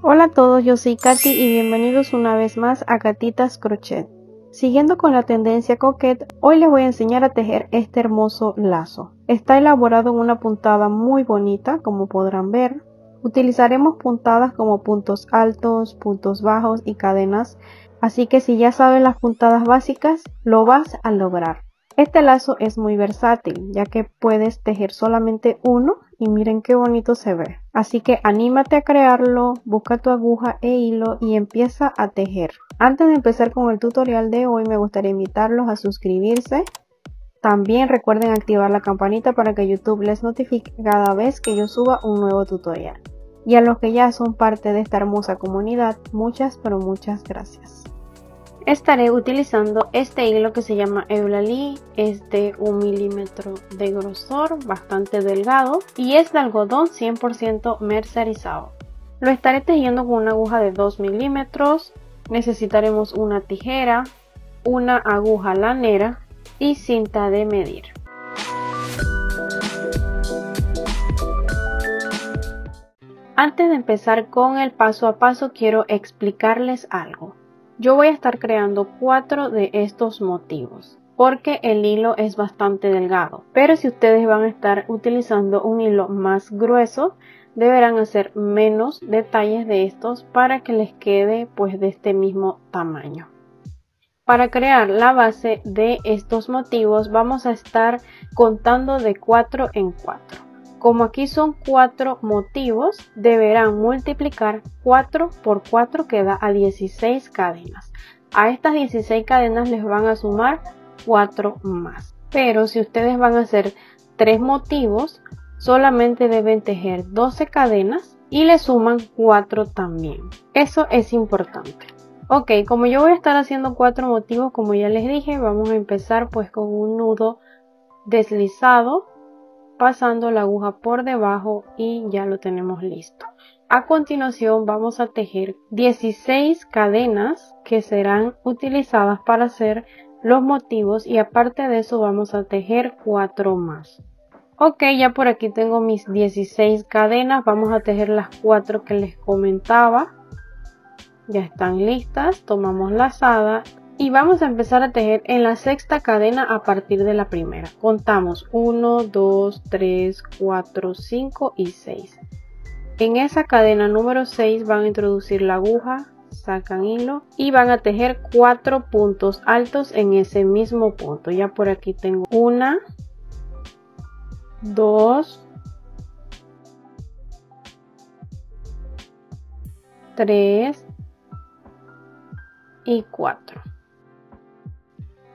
Hola a todos, yo soy Katy y bienvenidos una vez más a Katitas Crochet. Siguiendo con la tendencia coquette, hoy les voy a enseñar a tejer este hermoso lazo. Está elaborado en una puntada muy bonita, como podrán ver. Utilizaremos puntadas como puntos altos, puntos bajos y cadenas, así que si ya sabes las puntadas básicas, lo vas a lograr. Este lazo es muy versátil, ya que puedes tejer solamente uno y miren qué bonito se ve. Así que anímate a crearlo, busca tu aguja e hilo y empieza a tejer. Antes de empezar con el tutorial de hoy, me gustaría invitarlos a suscribirse. También recuerden activar la campanita para que YouTube les notifique cada vez que yo suba un nuevo tutorial. Y a los que ya son parte de esta hermosa comunidad, muchas pero muchas gracias. Estaré utilizando este hilo que se llama Eulalie, es de 1 milímetro de grosor, bastante delgado y es de algodón 100% mercerizado. Lo estaré tejiendo con una aguja de 2 milímetros, necesitaremos una tijera, una aguja lanera y cinta de medir. Antes de empezar con el paso a paso quiero explicarles algo. Yo voy a estar creando 4 de estos motivos porque el hilo es bastante delgado, pero si ustedes van a estar utilizando un hilo más grueso deberán hacer menos detalles de estos para que les quede pues de este mismo tamaño. Para crear la base de estos motivos vamos a estar contando de 4 en 4. Como aquí son 4 motivos, deberán multiplicar 4 por 4 que da a 16 cadenas. A estas 16 cadenas les van a sumar 4 más. Pero si ustedes van a hacer 3 motivos, solamente deben tejer 12 cadenas y le suman 4 también. Eso es importante. Ok, como yo voy a estar haciendo 4 motivos, como ya les dije, vamos a empezar pues con un nudo deslizado, pasando la aguja por debajo y ya lo tenemos listo. A continuación vamos a tejer 16 cadenas que serán utilizadas para hacer los motivos y aparte de eso vamos a tejer 4 más. Ok, ya por aquí tengo mis 16 cadenas, vamos a tejer las 4 que les comentaba. Ya están listas, tomamos lazada y vamos a empezar a tejer en la sexta cadena a partir de la primera. Contamos 1, 2, 3, 4, 5 y 6. En esa cadena número 6 van a introducir la aguja, sacan hilo y van a tejer 4 puntos altos en ese mismo punto. Ya por aquí tengo 1, 2, 3 y 4.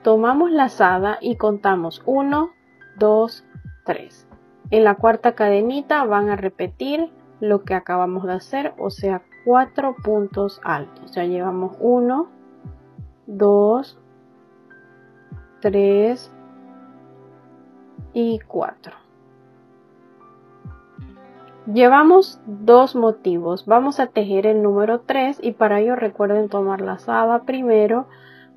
Tomamos lazada y contamos 1, 2, 3. En la cuarta cadenita van a repetir lo que acabamos de hacer, o sea 4 puntos altos. Ya llevamos 1, 2, 3 y 4. Llevamos 2 motivos. Vamos a tejer el número 3 y para ello recuerden tomar lazada primero.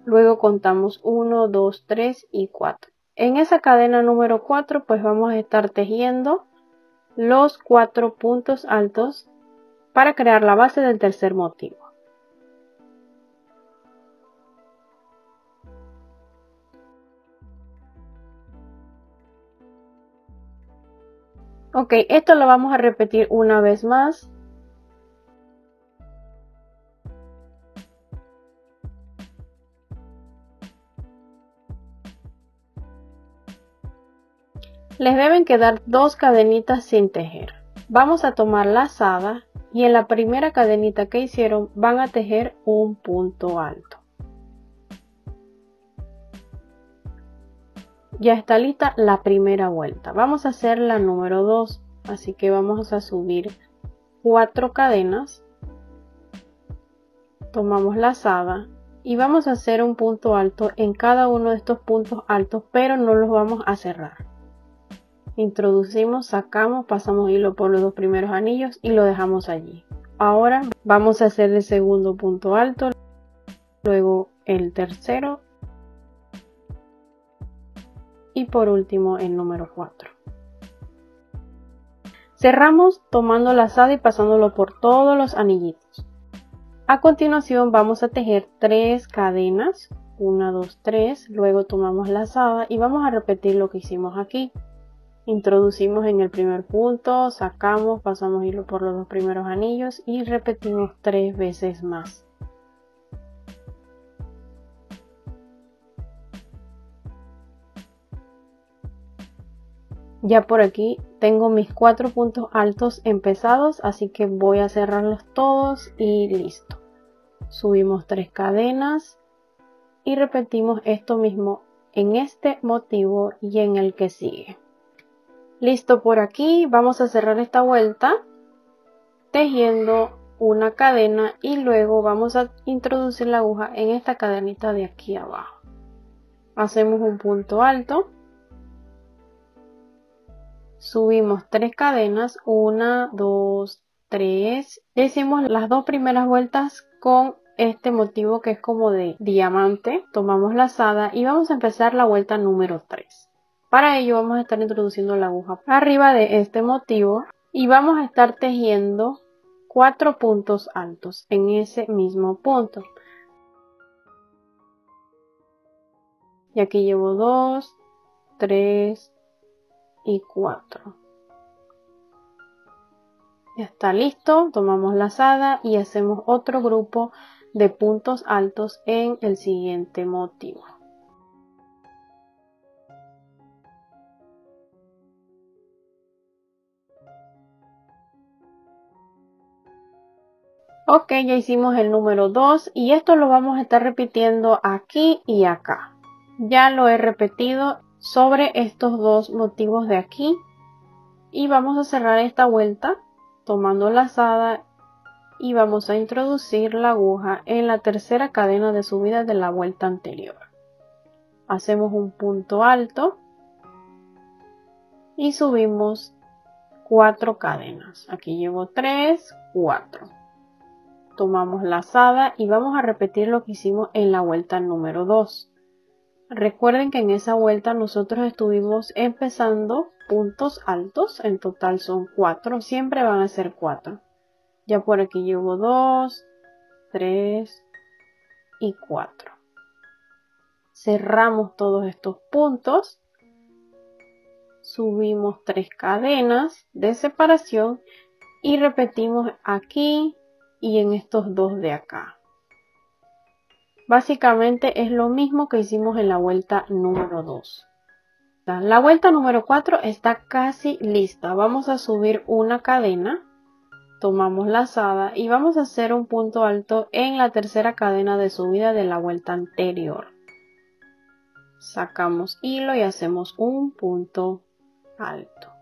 Luego contamos 1, 2, 3 y 4. En esa cadena número 4 pues vamos a estar tejiendo los 4 puntos altos para crear la base del tercer motivo. Ok, esto lo vamos a repetir una vez más. Les deben quedar 2 cadenitas sin tejer. Vamos a tomar lazada y en la primera cadenita que hicieron van a tejer un punto alto. Ya está lista la primera vuelta. Vamos a hacer la número 2, así que vamos a subir 4 cadenas. Tomamos lazada y vamos a hacer un punto alto en cada uno de estos puntos altos, pero no los vamos a cerrar. Introducimos, sacamos, pasamos hilo por los 2 primeros anillos y lo dejamos allí. Ahora vamos a hacer el segundo punto alto, luego el tercero y por último el número 4. Cerramos tomando lazada y pasándolo por todos los anillitos. A continuación vamos a tejer 3 cadenas, 1, 2, 3, luego tomamos lazada y vamos a repetir lo que hicimos aquí. Introducimos en el primer punto, sacamos, pasamos hilo por los 2 primeros anillos y repetimos 3 veces más. Ya por aquí tengo mis 4 puntos altos empezados, así que voy a cerrarlos todos y listo. Subimos 3 cadenas y repetimos esto mismo en este motivo y en el que sigue. Listo por aquí, vamos a cerrar esta vuelta tejiendo una cadena y luego vamos a introducir la aguja en esta cadenita de aquí abajo. Hacemos un punto alto. Subimos 3 cadenas, 1, 2, 3. Hicimos las 2 primeras vueltas con este motivo que es como de diamante. Tomamos lazada y vamos a empezar la vuelta número 3. Para ello vamos a estar introduciendo la aguja arriba de este motivo y vamos a estar tejiendo 4 puntos altos en ese mismo punto. Y aquí llevo 2, 3 y 4. Ya está listo, tomamos lazada y hacemos otro grupo de puntos altos en el siguiente motivo. Ok, ya hicimos el número 2 y esto lo vamos a estar repitiendo aquí y acá. Ya lo he repetido sobre estos 2 motivos de aquí y vamos a cerrar esta vuelta tomando lazada y vamos a introducir la aguja en la tercera cadena de subida de la vuelta anterior. Hacemos un punto alto y subimos 4 cadenas. Aquí llevo 3, 4. Tomamos lazada y vamos a repetir lo que hicimos en la vuelta número 2. Recuerden que en esa vuelta nosotros estuvimos empezando puntos altos, en total son 4, siempre van a ser 4. Ya por aquí llevo 2, 3 y 4. Cerramos todos estos puntos, subimos 3 cadenas de separación y repetimos aquí y en estos 2 de acá. Básicamente es lo mismo que hicimos en la vuelta número 2. La vuelta número 4 está casi lista. Vamos a subir una cadena, tomamos lazada y vamos a hacer un punto alto en la tercera cadena de subida de la vuelta anterior. Sacamos hilo y hacemos un punto alto.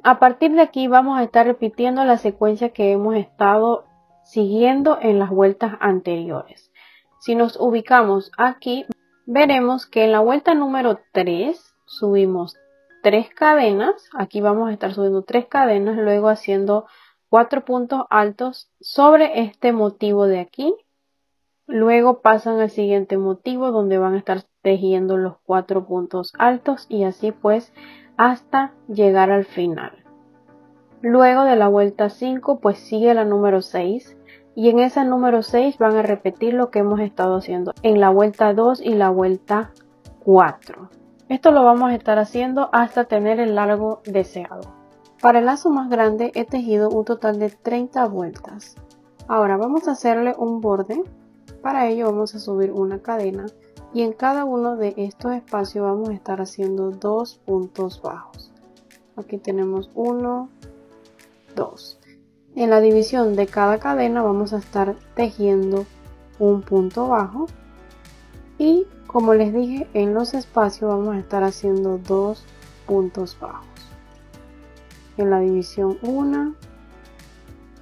A partir de aquí vamos a estar repitiendo la secuencia que hemos estado siguiendo en las vueltas anteriores. Si nos ubicamos aquí, veremos que en la vuelta número 3 subimos 3 cadenas. Aquí vamos a estar subiendo 3 cadenas, luego haciendo 4 puntos altos sobre este motivo de aquí. Luego pasan al siguiente motivo donde van a estar tejiendo los 4 puntos altos y así pues hasta llegar al final. Luego de la vuelta 5 pues sigue la número 6 y en esa número 6 van a repetir lo que hemos estado haciendo en la vuelta 2 y la vuelta 4. Esto lo vamos a estar haciendo hasta tener el largo deseado. Para el lazo más grande he tejido un total de 30 vueltas. Ahora vamos a hacerle un borde. Para ello vamos a subir una cadena y en cada uno de estos espacios vamos a estar haciendo 2 puntos bajos. Aquí tenemos 1, 2. En la división de cada cadena vamos a estar tejiendo un punto bajo y como les dije en los espacios vamos a estar haciendo 2 puntos bajos. En la división 1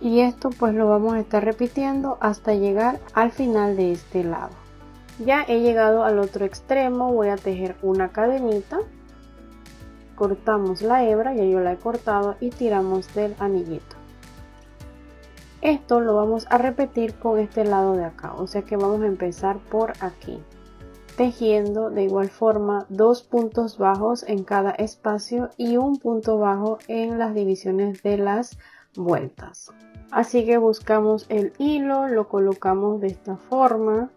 y esto pues lo vamos a estar repitiendo hasta llegar al final de este lado. Ya he llegado al otro extremo, voy a tejer una cadenita, cortamos la hebra, ya yo la he cortado y tiramos del anillito. Esto lo vamos a repetir con este lado de acá, o sea que vamos a empezar por aquí. tejiendo de igual forma 2 puntos bajos en cada espacio y un punto bajo en las divisiones de las vueltas. Así que buscamos el hilo, lo colocamos de esta forma,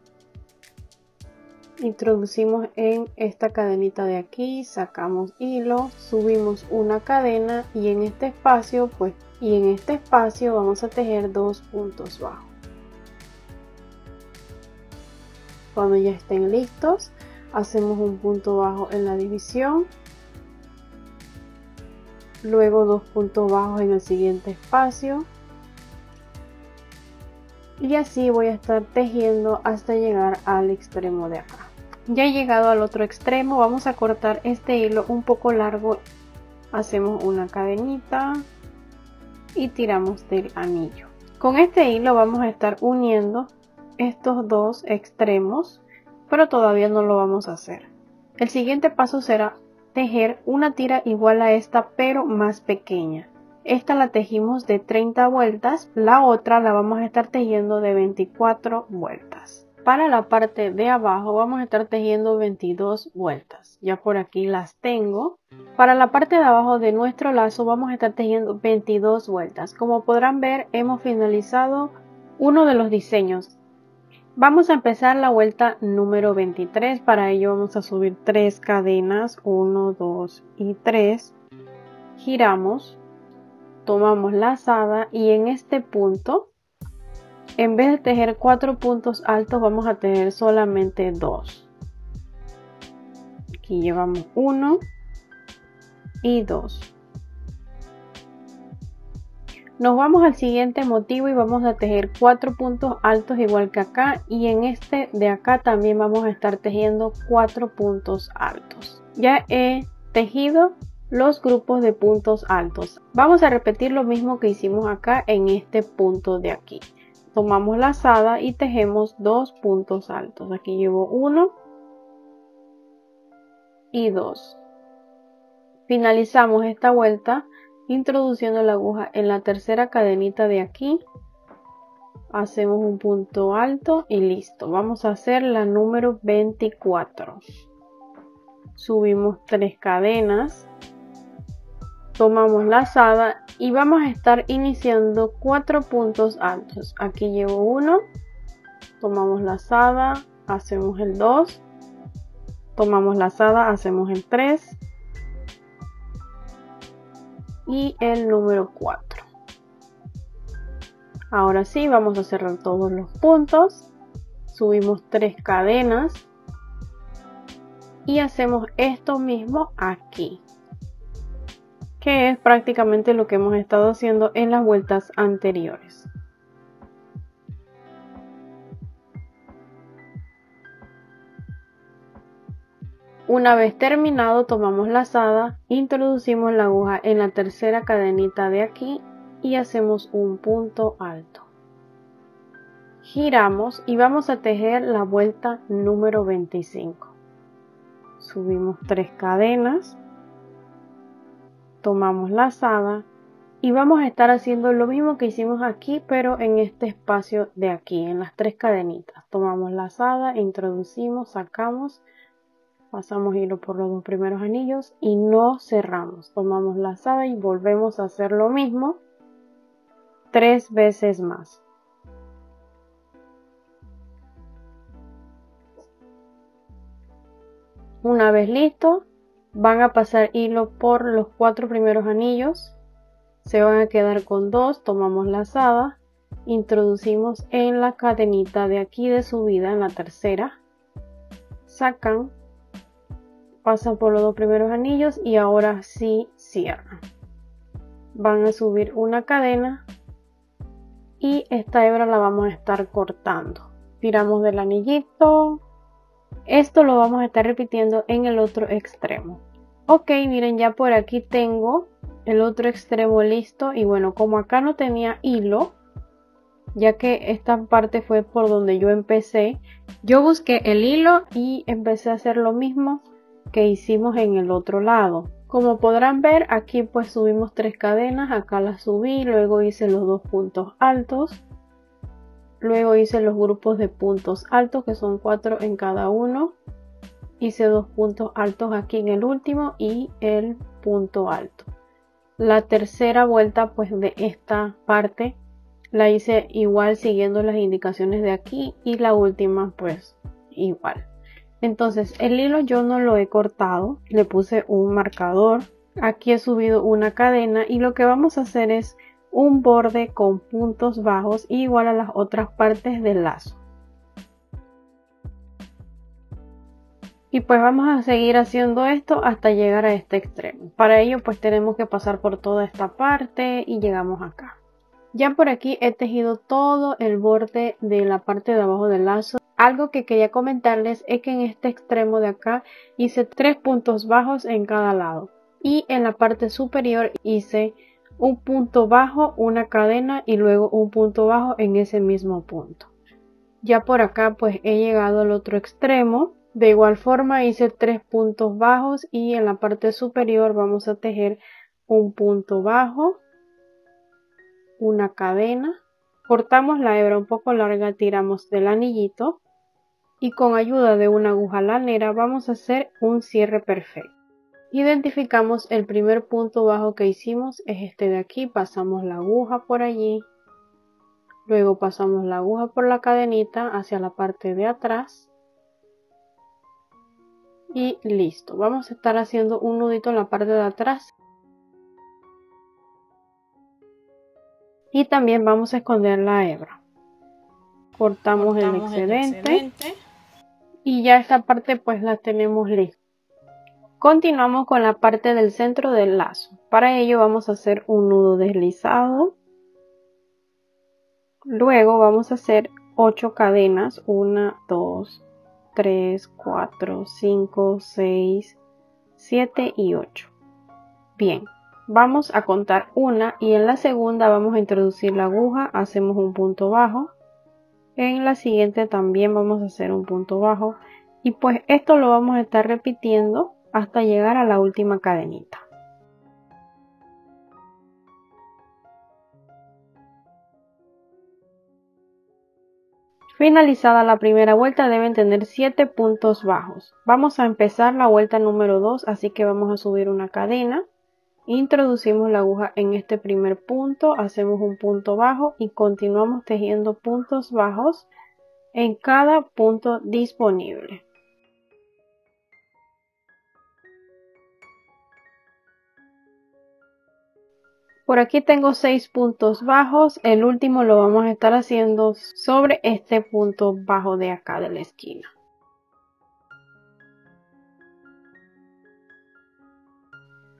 introducimos en esta cadenita de aquí, sacamos hilo, subimos una cadena y en este espacio vamos a tejer 2 puntos bajos. Cuando ya estén listos, hacemos un punto bajo en la división, luego 2 puntos bajos en el siguiente espacio. Y así voy a estar tejiendo hasta llegar al extremo de acá. Ya he llegado al otro extremo, vamos a cortar este hilo un poco largo. Hacemos una cadenita y tiramos del anillo. Con este hilo vamos a estar uniendo estos dos extremos, pero todavía no lo vamos a hacer. El siguiente paso será tejer una tira igual a esta, pero más pequeña. Esta la tejimos de 30 vueltas, la otra la vamos a estar tejiendo de 24 vueltas. Para la parte de abajo vamos a estar tejiendo 22 vueltas. Ya por aquí las tengo. Para la parte de abajo de nuestro lazo vamos a estar tejiendo 22 vueltas. Como podrán ver, hemos finalizado uno de los diseños. Vamos a empezar la vuelta número 23. Para ello vamos a subir 3 cadenas, 1, 2 y 3. Giramos. Tomamos lazada y en este punto, en vez de tejer 4 puntos altos, vamos a tejer solamente 2. Aquí llevamos 1 y 2. Nos vamos al siguiente motivo y vamos a tejer 4 puntos altos igual que acá, y en este de acá también vamos a estar tejiendo 4 puntos altos. Ya he tejido los grupos de puntos altos. Vamos a repetir lo mismo que hicimos acá en este punto de aquí. Tomamos lazada y tejemos 2 puntos altos. Aquí llevo 1 y 2. Finalizamos esta vuelta introduciendo la aguja en la tercera cadenita de aquí. Hacemos un punto alto y listo. Vamos a hacer la número 24. Subimos 3 cadenas. Tomamos lazada y vamos a estar iniciando 4 puntos altos. Aquí llevo 1, tomamos lazada, hacemos el 2, tomamos lazada, hacemos el 3 y el número 4. Ahora sí, vamos a cerrar todos los puntos, subimos 3 cadenas y hacemos esto mismo aquí, que es prácticamente lo que hemos estado haciendo en las vueltas anteriores. Una vez terminado, tomamos lazada, introducimos la aguja en la tercera cadenita de aquí y hacemos un punto alto. Giramos y vamos a tejer la vuelta número 25. Subimos 3 cadenas. Tomamos lazada y vamos a estar haciendo lo mismo que hicimos aquí, pero en este espacio de aquí, en las 3 cadenitas. Tomamos lazada, introducimos, sacamos, pasamos hilo por los 2 primeros anillos y no cerramos. Tomamos lazada y volvemos a hacer lo mismo 3 veces más. Una vez listo, van a pasar hilo por los 4 primeros anillos, se van a quedar con 2, tomamos lazada, introducimos en la cadenita de aquí de subida, en la tercera, sacan, pasan por los 2 primeros anillos y ahora sí cierran. Van a subir una cadena y esta hebra la vamos a estar cortando. Tiramos del anillito. Esto lo vamos a estar repitiendo en el otro extremo. Ok, miren, ya por aquí tengo el otro extremo listo. Y bueno, como acá no tenía hilo, ya que esta parte fue por donde yo empecé, yo busqué el hilo y empecé a hacer lo mismo que hicimos en el otro lado. Como podrán ver, aquí pues subimos 3 cadenas, acá las subí, luego hice los 2 puntos altos. Luego hice los grupos de puntos altos, que son 4 en cada uno. hice 2 puntos altos aquí en el último y el punto alto. La tercera vuelta pues de esta parte la hice igual siguiendo las indicaciones de aquí y la última pues igual. Entonces el hilo yo no lo he cortado, le puse un marcador. Aquí he subido una cadena y lo que vamos a hacer es un borde con puntos bajos igual a las otras partes del lazo. Y pues vamos a seguir haciendo esto hasta llegar a este extremo. Para ello pues tenemos que pasar por toda esta parte y llegamos acá. Ya por aquí he tejido todo el borde de la parte de abajo del lazo. Algo que quería comentarles es que en este extremo de acá hice 3 puntos bajos en cada lado. Y en la parte superior hice un punto bajo, una cadena y luego un punto bajo en ese mismo punto. Ya por acá pues he llegado al otro extremo. De igual forma hice 3 puntos bajos y en la parte superior vamos a tejer un punto bajo, una cadena. Cortamos la hebra un poco larga, tiramos del anillito y con ayuda de una aguja lanera vamos a hacer un cierre perfecto. Identificamos el primer punto bajo que hicimos, es este de aquí, pasamos la aguja por allí, luego pasamos la aguja por la cadenita hacia la parte de atrás y listo. Vamos a estar haciendo un nudito en la parte de atrás y también vamos a esconder la hebra. Cortamos el excedente y ya esta parte pues la tenemos lista. Continuamos con la parte del centro del lazo. Para ello vamos a hacer un nudo deslizado. Luego vamos a hacer 8 cadenas. 1, 2, 3, 4, 5, 6, 7 y 8. Bien, vamos a contar una y en la segunda vamos a introducir la aguja. Hacemos un punto bajo. En la siguiente también vamos a hacer un punto bajo. Y pues esto lo vamos a estar repitiendo hasta llegar a la última cadenita. Finalizada la primera vuelta deben tener 7 puntos bajos. Vamos a empezar la vuelta número 2, así que vamos a subir una cadena. Introducimos la aguja en este primer punto, hacemos un punto bajo y continuamos tejiendo puntos bajos en cada punto disponible. Por aquí tengo 6 puntos bajos, el último lo vamos a estar haciendo sobre este punto bajo de acá de la esquina.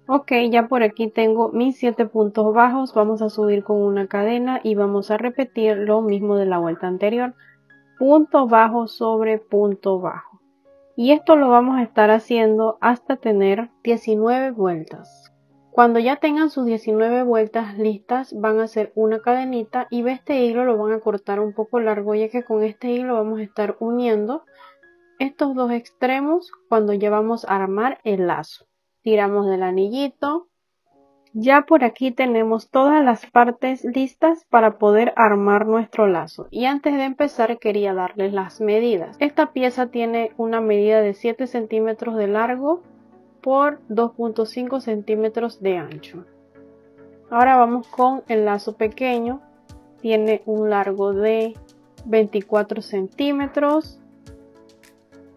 Ok, ya por aquí tengo mis 7 puntos bajos, vamos a subir con una cadena y vamos a repetir lo mismo de la vuelta anterior. Punto bajo sobre punto bajo. Y esto lo vamos a estar haciendo hasta tener 19 vueltas. Cuando ya tengan sus 19 vueltas listas, van a hacer una cadenita y este hilo lo van a cortar un poco largo, ya que con este hilo vamos a estar uniendo estos dos extremos cuando ya vamos a armar el lazo. Tiramos del anillito. Ya por aquí tenemos todas las partes listas para poder armar nuestro lazo. Y antes de empezar quería darles las medidas. Esta pieza tiene una medida de 7 centímetros de largo por 2.5 centímetros de ancho. Ahora vamos con el lazo pequeño. Tiene un largo de 24 centímetros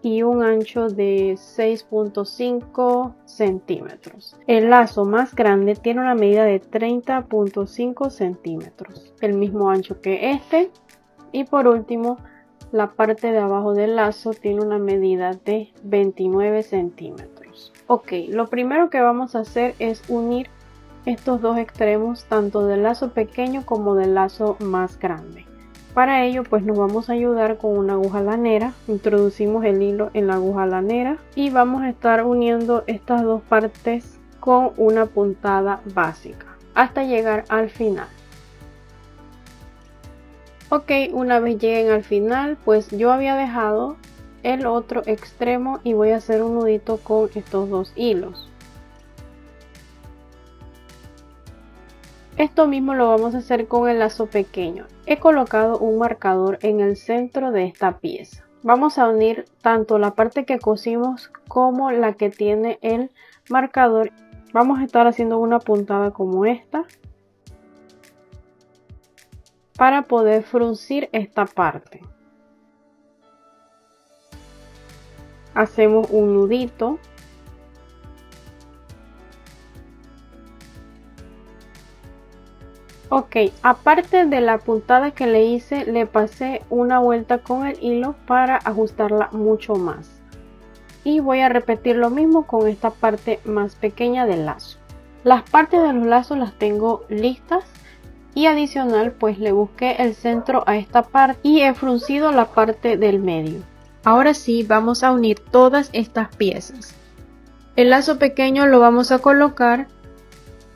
y un ancho de 6.5 centímetros. El lazo más grande tiene una medida de 30.5 centímetros, el mismo ancho que este. Y por último, la parte de abajo del lazo tiene una medida de 29 centímetros. Ok, lo primero que vamos a hacer es unir estos dos extremos, tanto del lazo pequeño como del lazo más grande. Para ello pues nos vamos a ayudar con una aguja lanera. Introducimos el hilo en la aguja lanera y vamos a estar uniendo estas dos partes con una puntada básica hasta llegar al final. Ok, una vez lleguen al final pues yo había dejado el otro extremo y voy a hacer un nudito con estos dos hilos. Esto mismo lo vamos a hacer con el lazo pequeño. He colocado un marcador en el centro de esta pieza. Vamos a unir tanto la parte que cosimos como la que tiene el marcador. Vamos a estar haciendo una puntada como esta para poder fruncir esta parte. Hacemos un nudito. Ok, aparte de la puntada que le hice, le pasé una vuelta con el hilo para ajustarla mucho más. Y voy a repetir lo mismo con esta parte más pequeña del lazo. Las partes de los lazos las tengo listas y adicional pues le busqué el centro a esta parte y he fruncido la parte del medio. Ahora sí, vamos a unir todas estas piezas. El lazo pequeño lo vamos a colocar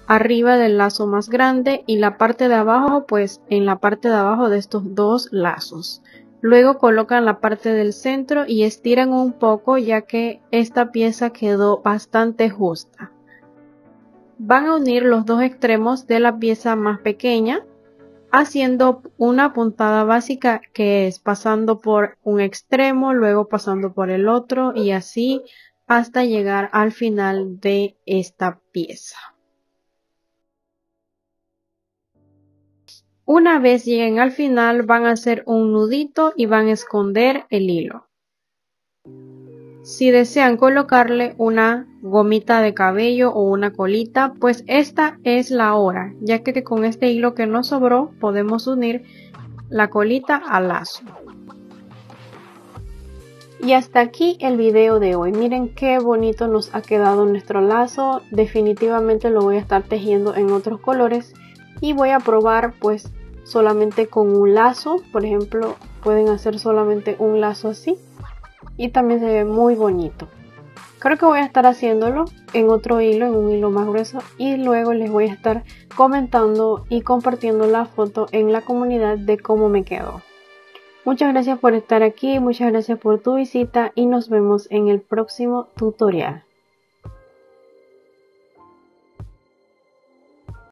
arriba del lazo más grande y la parte de abajo pues en la parte de abajo de estos dos lazos. Luego colocan la parte del centro y estiran un poco ya que esta pieza quedó bastante justa. Van a unir los dos extremos de la pieza más pequeña haciendo una puntada básica que es pasando por un extremo, luego pasando por el otro y así hasta llegar al final de esta pieza. Una vez lleguen al final van a hacer un nudito y van a esconder el hilo. Si desean colocarle una gomita de cabello o una colita, pues esta es la hora, ya que con este hilo que nos sobró podemos unir la colita al lazo. Y hasta aquí el video de hoy. Miren qué bonito nos ha quedado nuestro lazo. Definitivamente lo voy a estar tejiendo en otros colores y voy a probar pues solamente con un lazo. Por ejemplo, pueden hacer solamente un lazo así y también se ve muy bonito. Creo que voy a estar haciéndolo en otro hilo, en un hilo más grueso, y luego les voy a estar comentando y compartiendo la foto en la comunidad de cómo me quedó. Muchas gracias por estar aquí, muchas gracias por tu visita y nos vemos en el próximo tutorial.